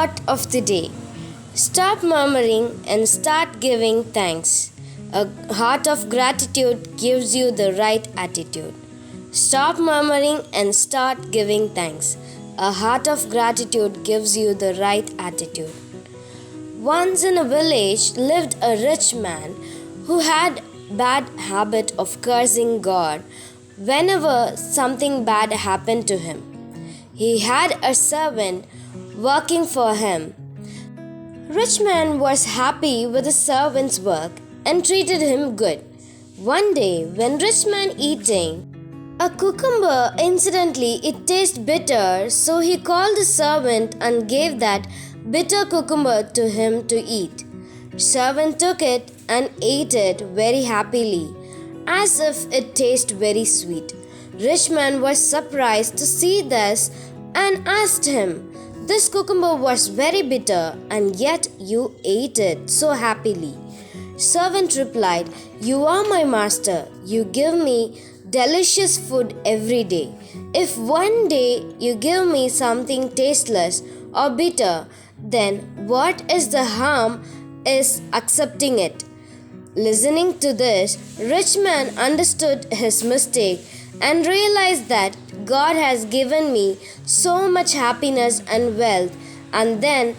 Thought of the day. Stop murmuring and start giving thanks. A heart of gratitude gives you the right attitude. Stop murmuring and start giving thanks. A heart of gratitude gives you the right attitude. Once in a village lived a rich man who had bad habit of cursing God whenever something bad happened to him. He had a servant working for him. Rich man was happy with the servant's work and treated him good. One day, when rich man eating a cucumber, incidentally it tasted bitter, so he called the servant and gave that bitter cucumber to him to eat. Servant took it and ate it very happily, as if it tasted very sweet. Rich man was surprised to see this and asked him, "This cucumber was very bitter, and yet you ate it so happily." Servant replied, "You are my master. You give me delicious food every day. If one day you give me something tasteless or bitter, then what is the harm is accepting it?" Listening to this, rich man understood his mistake and realized that God has given me so much happiness and wealth, and then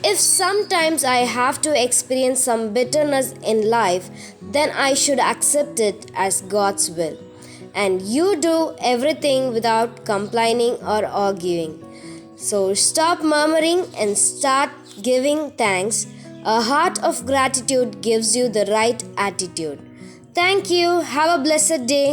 if sometimes I have to experience some bitterness in life, then I should accept it as God's will. And you do everything without complaining or arguing. So stop murmuring and start giving thanks. A heart of gratitude gives you the right attitude. Thank you. Have a blessed day.